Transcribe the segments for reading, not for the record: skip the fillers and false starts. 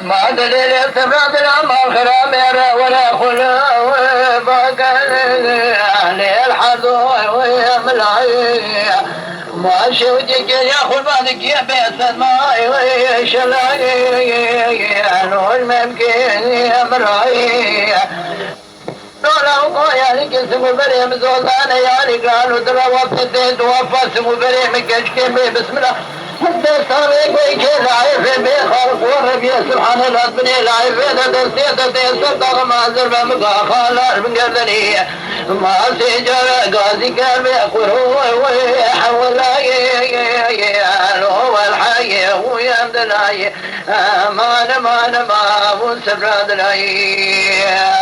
ما دليل السبرات الأمر خرامير ولا خلا وبقى الحظ ويملعي ما شوتك ياخذ بالك يا بيت الماء ويشلاي نور ممكن يمرعي دولا وقايا لك اسمه بريم زولان يا لك قالوا ترى وقتين توفى اسمه بريم كشكين بسم الله حتى صارك ويكي لاعب بخلق وربي سبحان الله بني لاعب دستيت صدق ما زرب مقاخال من قبلني ما سجل قاضي كان بيقول ويحول هو الحي ويمد لاي ما وسبراد لاي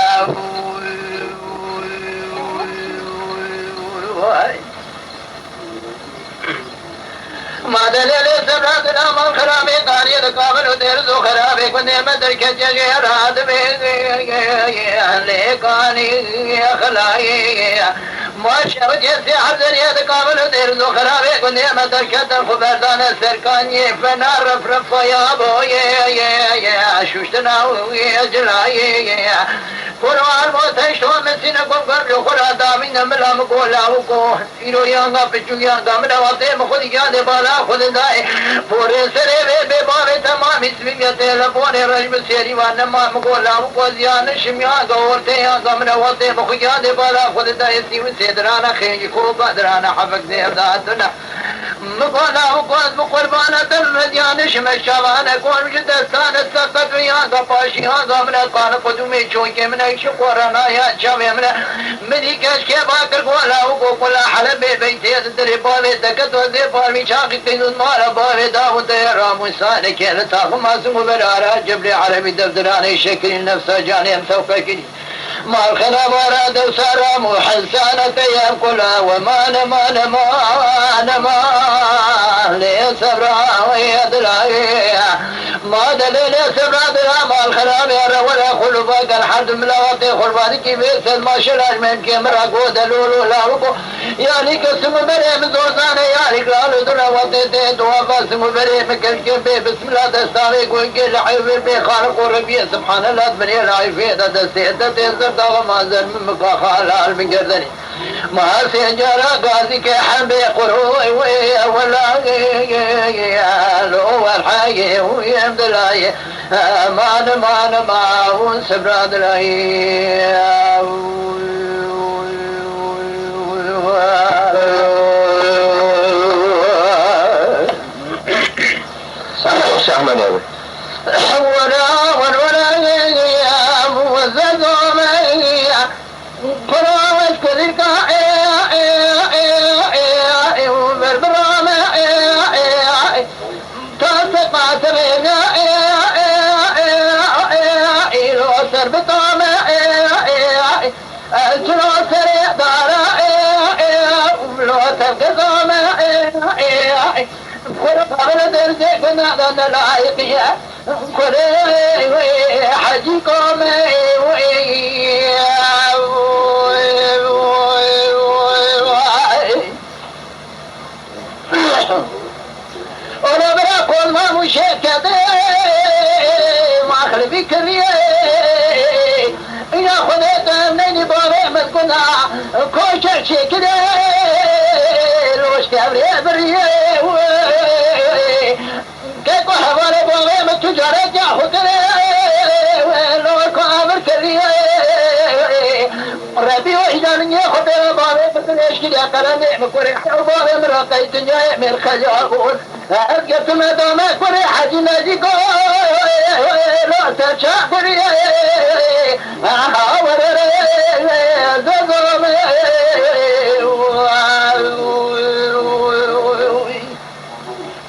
ما دليل سبرات الأمر خرابي قاري القابل ودرزو خرابي كنت مدرك جغير آدمي ليقاني خلاي ما شرد يسي حزن يد قابل ودرزو خرابي كنت مدرك الخبردان السركاني فنار رفرف يا بوي شوشتنا ويجلاي قرآن موتشتو مسينكم قبل خلا دامين ملام قولا وقو إلو يانغا بچو يانغا منا وطي مخد ياند بالا خود دائے پورے سرے بے بارے تمام اسمیم یا تیلفون رجم سیری وانما مقولا مقوزیان شمیان گورتے ہیں غمنا وطے مخیان بالا خود دائے سیو سیدرانا خیج خوبا درانا حفق زیرداتنا مقولا مقوز مقربانا تردیان شمشاوانا کون جدستان السقط ویانگا پاشیان غمنا قان قدومی چونکے منا شقورانا یا چاوے منا مدی کش کے باکر قولا وقولا حلب بیتی در باوے دکت و دے پارمی چاقی تنو نارا باوے داود رامو سالك لتاخ ماسم برارا جبل عربي دفتراني شكل نفسه جاني مسوفكني ما الخنا وراد وسارا محسانة يأكلها وما نما ليسرع ويدلعي ما دليل سبرا دلا ما الخنا يرى ولا خلفاك الحد ملاواتي خلفاتك بيسد ما شلاش من كمرا قود لولو لاوكو يعني كسم بريم زوزاني يعني قالوا دلا وطيتي توافى سم بريم كالكم بسم الله دستاوي قوكي لحيوي بخالق ربي سبحان الله بني العيفية دستيتا تنزر داغ مازر من مقا خالال من قردني ما سيجارا قاضي كحنبي قروي ولا لو الحي ويمد لاي ما ونسبراد لاي سهما يا ولا يا موزد وميا قراوة كذلك وبربرام تاسقات بينا إلو سربطام أجلو سريع دارا ولو تبقزام قرآن درجة كنا دانا لايقيا قرآن حجيكم ولا برا كل ما مشكلة ما خلفي كريه إذا خذت مني بابي مسكنا كوشة شكله لوش كبريه بريه كيف حوالي بابي من تجارة جاهوكري لو كامر كريه ربي وإجاني ياخد بابي بسنش كده كلامي مكوري بابي مراقي الدنيا من خجاقون أرجعت مدامة كوري حاجي ناجي كو لو تشا كوري حاول زوزومي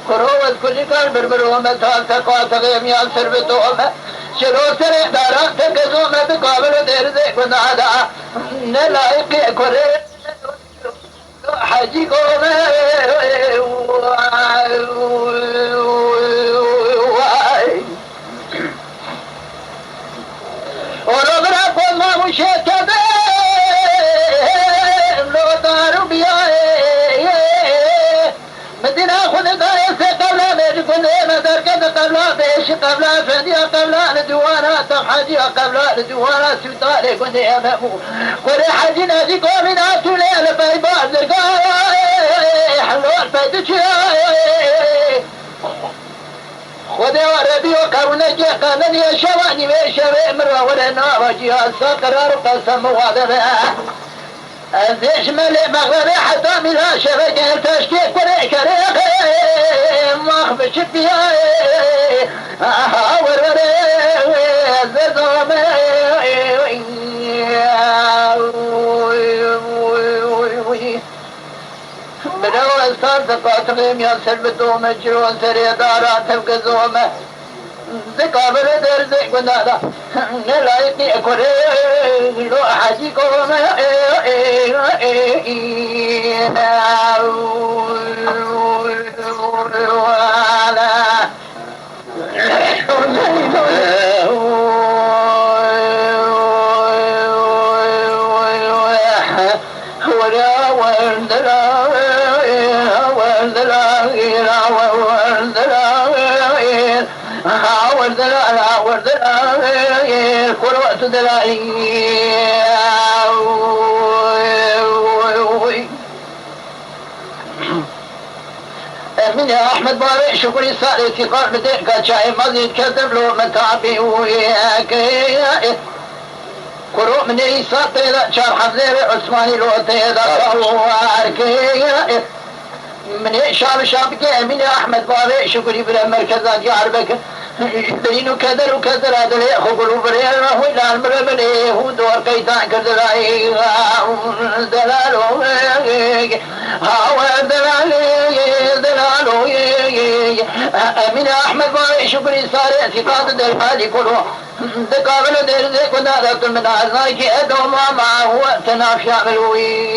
كروت كل كان بربروم تال تقات غيم يال سربتوم شلو سري دارا تكزوم بقابل دير ذي كنادا نلاقي كوري حاجي كوم وشيت كذب لو داروا بياي مدينة خذ دايس قبل بيجكن مدر كذا قبل بيش قبل فديا قبل الدوانا تحجي قبل الدوانا سوتاري كن يا مأمو كل حاجة نادي قومنا تولي بيباز القاي حلوة بيتشي خذ وربي وقرنك قانني شواني وشوي مرة ولنا وجيها سقرار قسم وهذا ازيش ملي مغربي حتى ملا شبكة تشكيك وريك ريك مخبش فيها وروري زرزومي بدو استار تقاطرهم يا سلبتو مجرون سري دارات بقزومه ذكابر درزك ونادا نلايقني أكوري لو حاجيكم كل وقت دلائي من يا أحمد باري شكري صاري ثقار بديك شاي مزيد كذب له متعبي وياك كرو من يسار تيدا شار حزير عثماني لو تيدا وارك من شاب من يا أحمد باري شكري بلا مركزات يعربك دينو كذر وكذر هذا ليه خقولوا برينا هو لا المربلي هو دور كيتان كذراي دلالو هاو دلالو من أحمد باي شكري صار ثقات دلالي كله دقابل درزك ونادت من عزاك أدوم ما هو تنافي عملوي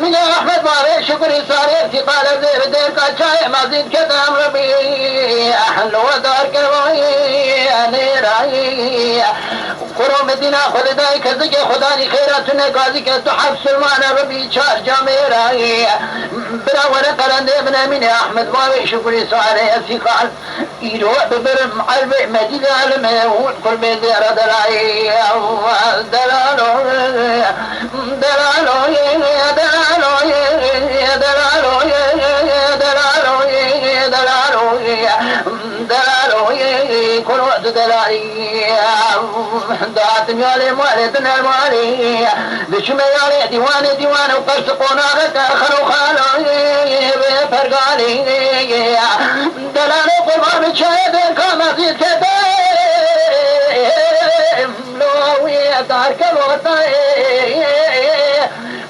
من أحمد باري شكري صاري في قال زير دير كاشاي مزيد كتام ربي أحل ودار كروي أنيراي قرو مدينة خد داي كذك خداني خيرات نقاضي كتحب سلمان ربي شار جاميراي برا ورقلن من من أحمد باري شكري صاري في قال إيرو ببرم عربي مدينة المهود كل مدير دلاي دلالو دلالو كل وقت دلالي دعت ميالي موالدنا الموالي بشمي يالي ديوان وقرصقونا غتاخر وخالي بفرقالي دلالي قربان الشاهدين كما زيد كتاب لو يدار كالوطاي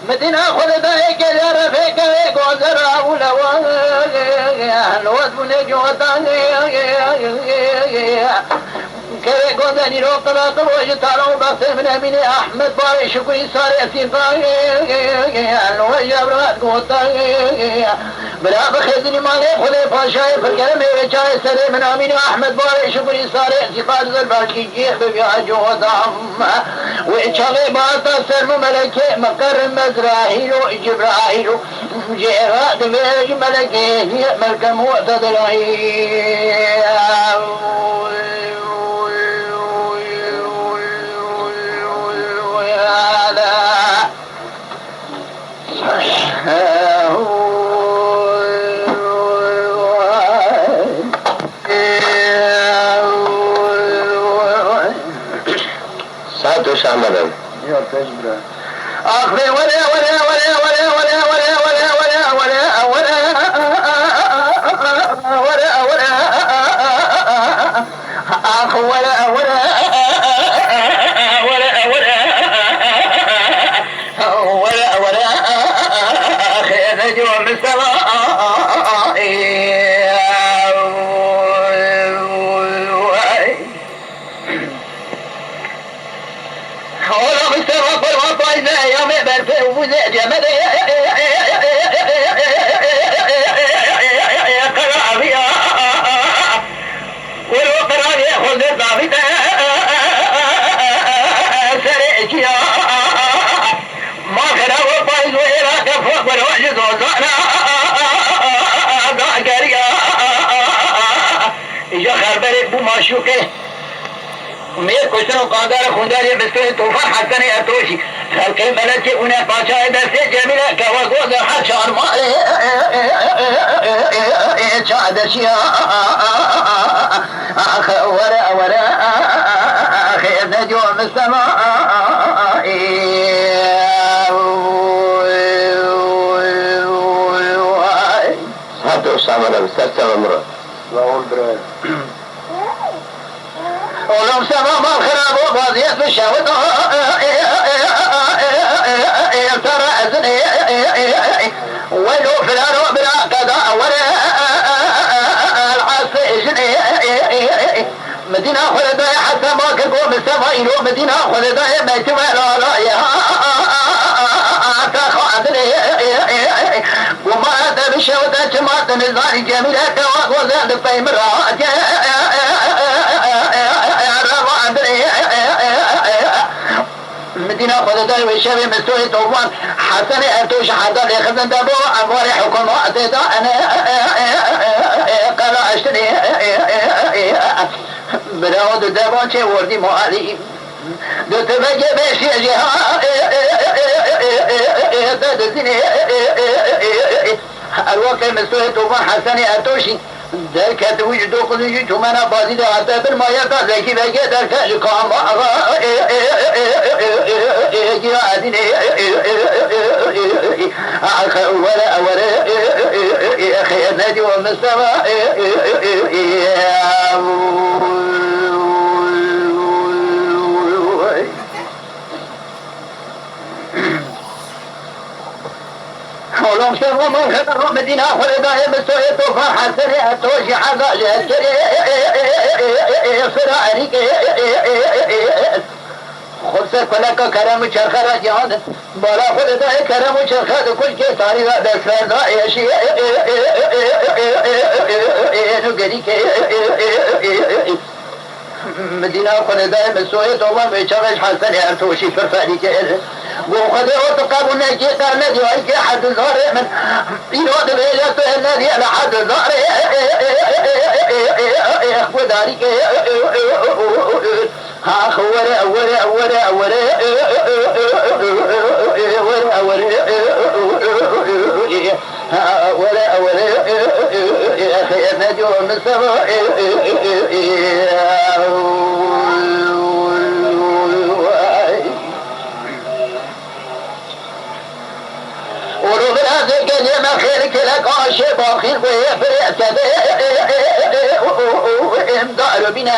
مدينة خذ دايك يا رفيق قوزرا ولوان الواد بنجوطاني كري قوزاني رو قلاق الوجه تارو بخصر من أمين أحمد باري شكري صاري أسيقاي الوجه برات قوطاني بلا بخيزني مالي خذي فاشاي فالكلمة وجاي سري من أمين أحمد باري شكري صاري أسيقاي زرباشي جيخ ببيع جوطام وإنشاغي باطا سرم ملكي مقر مزراهيل جبراهيل جيرات بيج ملكي ملك معتدلهي ساعة وش عملهم؟ يا تجبر أخذ جمال معشوقه میر کشتن و قاندار خونداری بسکوی توفان حسن ارتوشی خلق ملک اونه پاچای دست جمیله که وگوز هر چار ماله چادشی آخ ورا خیر نجوم السماء هاتوا السامة بستة مرة لا أقول براد ولو سما ما خراب وباضيات بالشهوة ترى أذني ولو فلانو بلا قضاء ولا العاصي مدينة خلدا حتى ما كقوم السماء مدينة خلدا ما تملا لا يا تخاذني وما هذا بالشهوة جماعة النزار جميلة وزاد في مراد مدينة خلداي وشبه مستوي طوفان حسن ارتوش حدا لخزن دبو اموال حكومة اتدا انا قال اشتري براود دبان چه وردي موالي دو تبقى بشي جهة دادتني الوقت مستوي طوفان حسن ارتوشي در کت وجود خودشی تو من بازی ده حتی بر مایه تا زکی بگه در کش کام آقا گیرا ادین وره خیر ندی و مستوى ولو سموا من خطر مدينة خلداء مستوى طوفان حسن اتوشي حقا جهتري فرعريك خلصة فلك كرم چرخرا جهاد بالا خلداء كرم چرخا كل کے تاریخ دسر دا ایشی نگری کے مدينة خلداء مستوى طوفان بيشغل حسن اتوشي فرفاريك وخذ وتقابل نجيت الذي وإنك حد الزهر من ينود بيجته الذي على حد الزهر أخو ذلك أخ ولا أخي نجوم السماء ما خيرك لك عاشق باخر ويفرق امدار بنا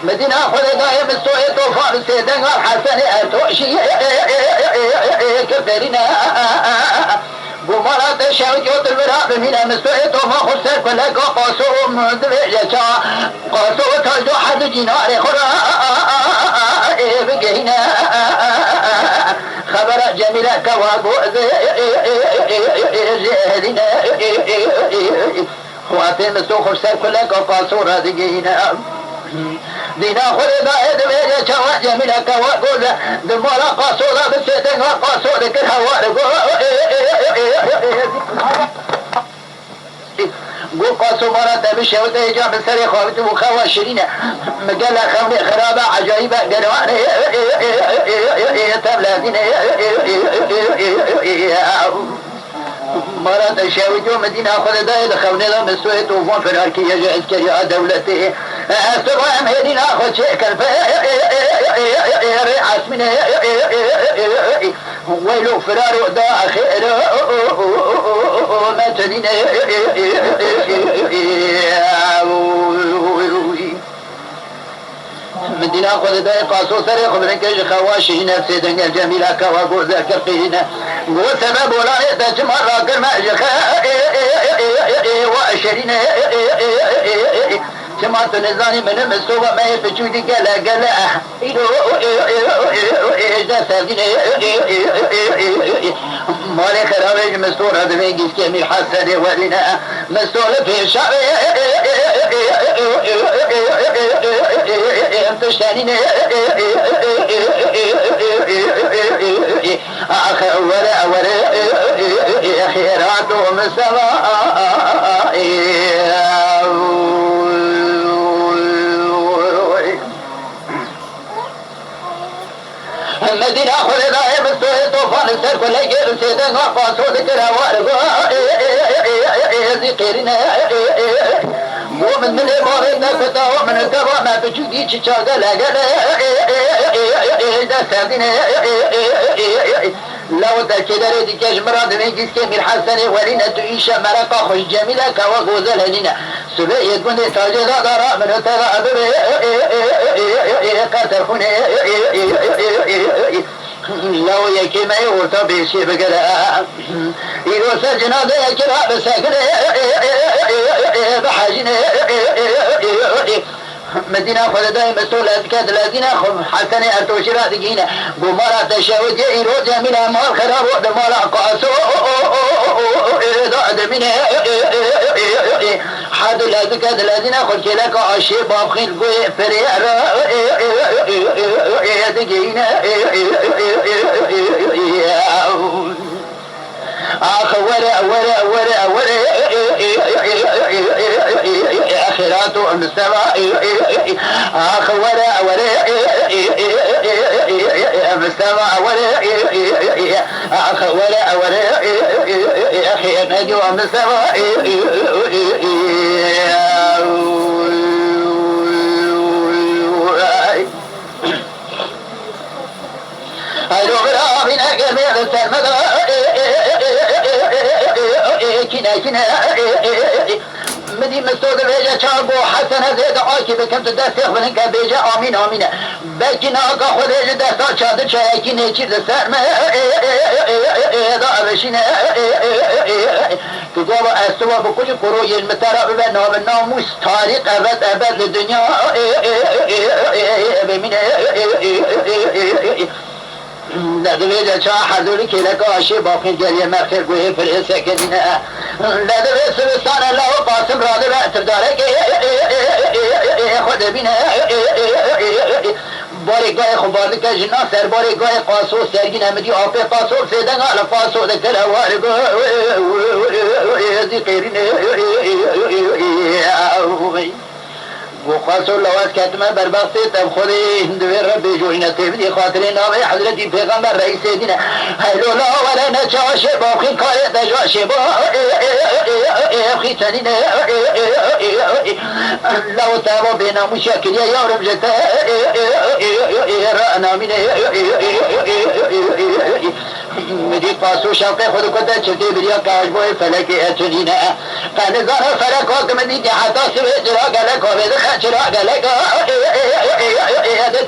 مدينة خلداء مستوى طوفان سيدنا الحسن ارتوشي كبرنا بمرات شوجوت البراء من مستوى طوفان خسر كلك قاسو مدرجة قاسو تجو حد جنار خرا بقينا خبر جميلة كوابوز زهدنا خواتين مستوى خسر كلك قاسو رادقينا دينا خلدا ادمي جوا جميلة كوابوز دمارا قاسو رابسيتن قاسو ذكر هوارقو گو قاسو مارا دمش شوت ایجا بسری خوابت مخوا شرینه مقالا خوني خرابة عجائبة قروانه تبلادين مرات الشاوي مدينة خلدا خوني لا مستوى طوفان فراركي يجهز كريا دولته استوى مدينة خد شيء كرفة عاصمنا ويلو فرارو دا خير ما تدينا مدينة خلدا قاسو سري خبرن كيش خواشي نفسي دنيا جميلة كوا ذكر فينا قول سبب ولا يتجمع راكر ما جخا واشرين جماعة نزاني من مستوى ما يفجودي قلا إذا سردين مالي خرابي مستوى ردمين جيس كمي حسن ولنا مستوى في الشعب امتشتانين آخر ولا خيراتهم السماء مدينة خذ دائم السوء طوفان السرق ولا يجير سيدنا قاصود كراوار ذكرنا ومن من المورد نفتا ومن الدواء ما بجودي تشاغا لغا دا سادنا لو تكدر ديكاج مراد من جسك من حسن ولنا تعيش مرقا خوش جميلة كوا غوزل هنينا سبع يكون تاجد دارا من تغاب قاتل خونه لو يكي ما يورتا بيشي بقلا يروسا جنازة يكرا بساكن بحاجنا مدينة خذ دائم مسؤولة كاد الذين خم حسن أرتوشرا دقينا قمارة تشاوج إيرو جميلة مال خراب ودمال قاسو إذا من حد الذين خذ كلاك عشي بابخين قوي فريارا دقينا آخرات المستوى كنا مدي مستود بيجا شابو حسن زيد عاكي بكم تدستخ بلنك بيجا آمين آمين بكنا آقا خود اجا دستا شادر شايكي نيچي دسر ما دا بشينا تقوى استوى بكل قرو يجمترى ببنا بالناموس تاريخ أبد للدنيا بمين لدويل شاه حضوري كيلك عشي باقين جالية مخير قوي فرق سكننا لدويل سبستان الله قاسم راضي بأتر دارك خود بينا باري قاي خبارك جنا سر باري قاي قاسو سرگين همدي آفي قاسو سيدن على قاسو دكتر هوارق ذكرين وقاسو لواز كتمه برباسته تب خودي هندوه ربي جوهنا تفدي خاطرين نامه حضرتي پیغمبر رئیس دینه هلو لا ولا نچاش باقی کاری دجاش با خیتنین لو تابا بنا مشاكل يا يارم جتا رأنا من مدي قاسو شاقه خود كده چته بريا کاش بوي فلكي اتنينا فنزار فلك وقت مدي حتى سوي جرا گلك وبد خچرا گلك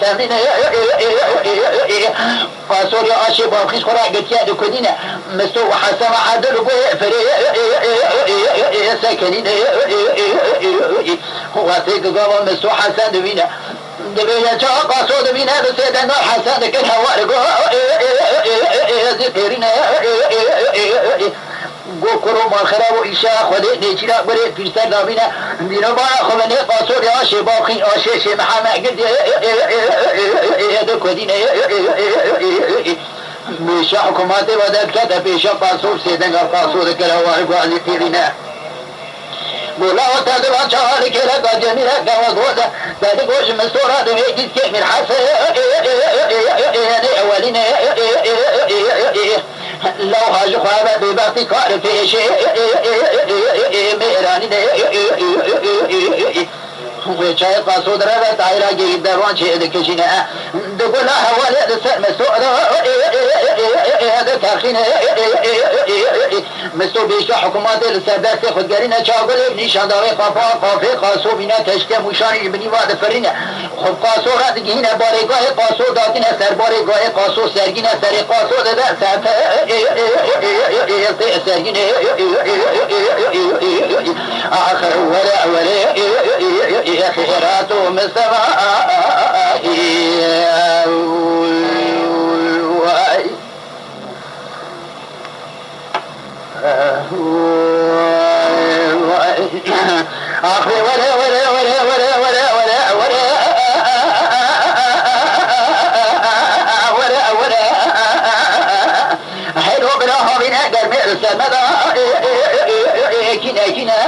تمرين قاسو يا اشي باقي خورا گتيا دكدينا مستو حسن عدل بوي فري سكنين هو تيك قام مستو حسن دبينا دبينا جا قاسو دبينا سيدنا حسن كن هوارق ذكرنا گوکرو مالخرا و ایشا خودی نیچینا بره پیشتر دابینا دینا با خمنی قاسور یا شباقی آشش محمد گد دکودینا میشه حکومت وداد کده پیشا قاسور سیدنگا قاسور کراوار گوازی پیرینا مولا وتدرى شهر كلا جميلة كوزوزة ذلك وش مستورة دميجي كمل حسن أولين لو هاج خوابا بباقي كار في شيء ميراني وشاي قاسود ربا تايرا جيد دروان شيء دكشينا دقولا حوالي دسر مسورة هذا كاخين مستو بيشا حكومات السادات خود قرينا شاقل ابني شانداري قافي قاسو بنا تشكي مشاني ابني واد فرينا خب قاسو راد جهينا باريقاه قاسو داتنا سر باريقاه قاسو سرگينا سر قاسو دا سات سرگين آخر ولا خيرات مستوى آخر حلو بلاها من أقل مرسى مدى كنا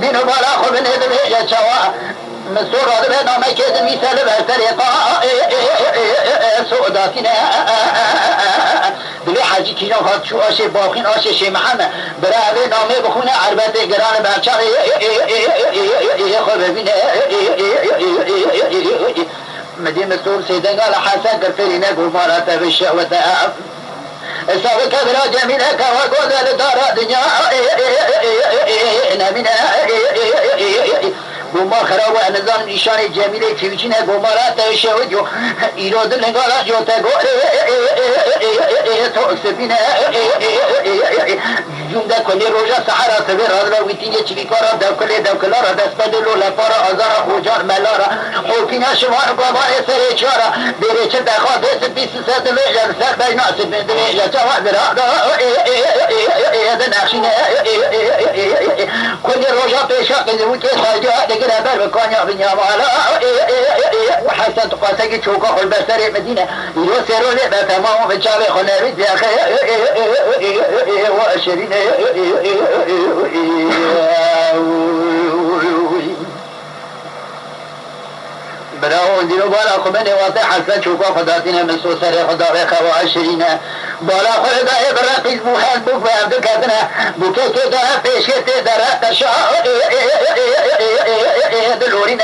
دينو بالا خو من هدوه يا شوا مستور آده به نامه کردن میساله برسر سعوداتینه بلی حجی کینا خواهد شو آشه باقین آشه شی محمد برای نامه بخونه عربت گران برچه خود ببینه مدين مسؤول سيدنا على حسن كفرنا قمارات بالشهوة سوى كبرى جميلة كوكوز لدار الدنيا نمنا قما خرابة نظام نشان جميلة تبجينا قمارات الشهوة إيراد لنقالات يوتاقو توقسبنا جمده كل روجا سحرا سبير هذا ويتيني تشبيكارا دوكلارا دسبدلو لفارا أزارا خوجار ملارا خوكينا شمار بابا سري چارا بيري چه دخواه دست بيس سد ويجا سر بينا سد من ويجا جواب رادا هذا نخشين كل روجا بيشا قدمو كي ساجا لكن هبر بكانيا بنيا مالا وحسن تقاسكي چوكا خل بسري مدينة يرو سيرو لبا تمام بچاوي خنابي داخل واشرين براو اندیرو بالا خمنی واضح حسن چوکا خداتینا مسو سر خدا و خواشرین بالا خدا برقیز بوحل بوک و عبد کردنا بوکه که ده پیشت در قشا دلورین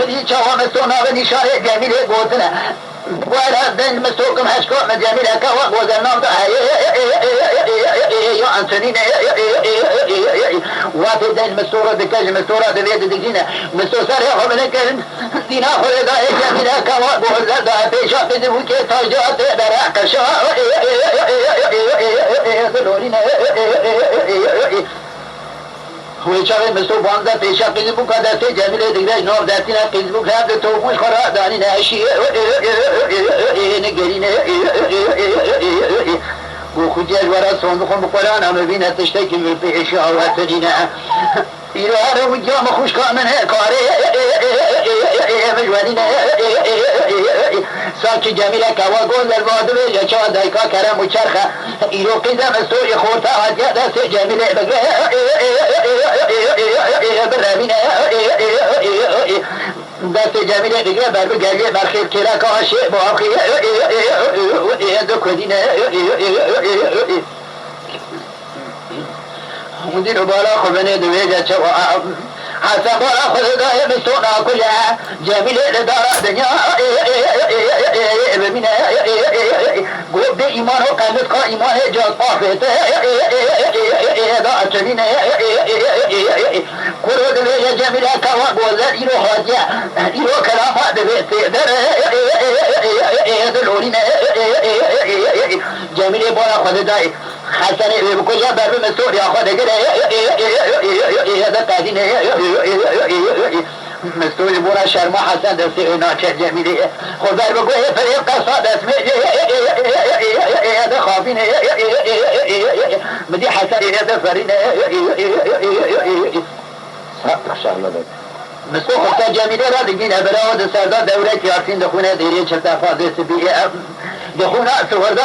بدی چاوا مسو ناو نشاره جمیل گوتنا ولا دن مسوكم هشكو مجامل كوا وزنام ده يا انسانين وقت دن مسورة دكاج مسورة دبيت دكينا مسوسر هم لكن دينا خلدا جميل كوا وزن ده بيشا بدو كي تاجات برا كشا دلورين ويشاوي مسو باندا بيشا فيسبوك داتي جميل دغراج نور داتينا فيسبوك هذا تومش خرا داني ناشي نگرين وخجاج ورا صندوق بقران ام بينا تشتكي من بيشا وتجينا إيران وجام خوش كامن كاري مجوانين ساكي جميلة كوا قول الوادو يشا دايكا كرم وشرخة إيرو قيزة مسوري خورتا عجيا داس جميلة برامين داس جميلة بقى بربو جالية مرخير كلا كاشي بواقي دكودين مدير بالا خبني دويجا چوا حسن بالا خدا مسونا كلها جميل لدار الدنيا بمنا قوب ايمان وقامت قا ايمان جات طافت دا اتنين قرو دويجا جميل كوا بوزر ايرو حاجيا ايرو كلامات دويت در دلورين جميل بالا خدا حسن بكل باب مسؤول يا خد كده هذا قاعدين مسؤول بورا شرما حسن دسي ناچ جميل خد باب بقول فريق قصاد اسمه هذا خافين بدي حسن هذا فريد ان شاء الله مسؤول خد جميل را دقينا براود سردار دولة ياسين دخونه ديري چرتا فاضي سبي دخونا سوردا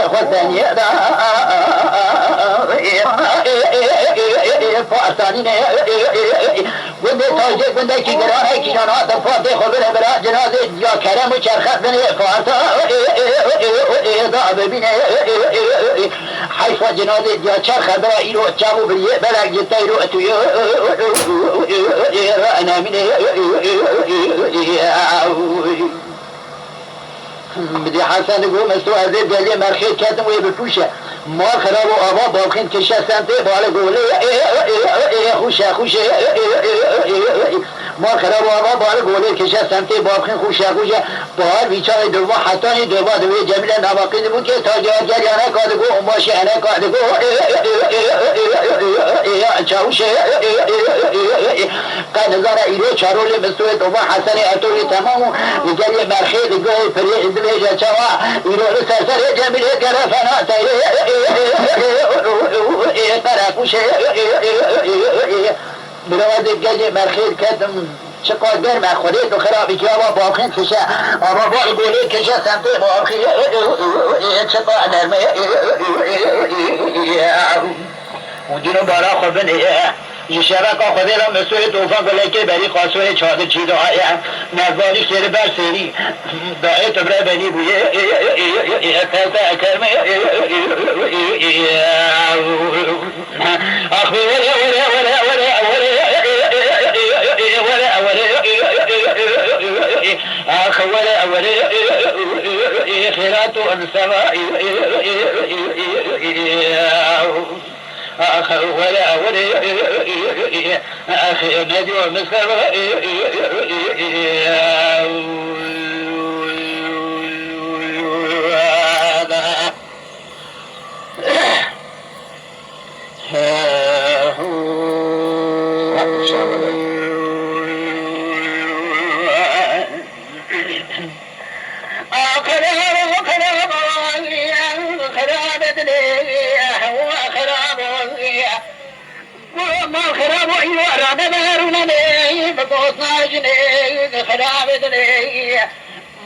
خدني دا فاستاني وده تاجي وده كي غرا كي جانا دفا ده خبر برا جنازه يا كرم چرخ بن فاتا دا ببين حيف جنازه يا چرخ برا ايرو چابو بريه بلا جتايرو اتو انا من بدي حسن يقول مستوى هذه قال مرخي كاتم ويبفوشه ما خرابوا ابا باقين كشه سنتي بالا قول خوش ما خرابوا ابا بالا قول كشه سنتي باقين خوش بار بیچاره دو حتانی دو جمیل نواقید بود که تاجر انا کادگو باشه انا کادگو چاوشه قد نظر ایرو چارول مستوى دو حسن اتوی تمام گلی مرخی دیگه پری ازدواج چوا ایرو سر جمیل گرفنا تیره طرفوشه برای دیگه مرخی کردم چقدر من خودت خرابی که آبا باقین کشه آبا باقی گولی کشه سمت باقی چقدر نرمه اونجونو بارا خوبنه یه شبکه خودی را مسئول توفان گله که بری قاسوه چاده چیده های نزالی سیر بر سری دعای تبره بنی بویه تلتا اکرمه اخوی خيرات السماء أخي نادي والسماء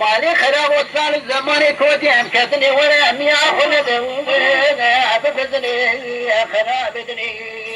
مالي خراب وصال الزمان كوتي هم كتني ولا مياه خلد ببزني خراب دني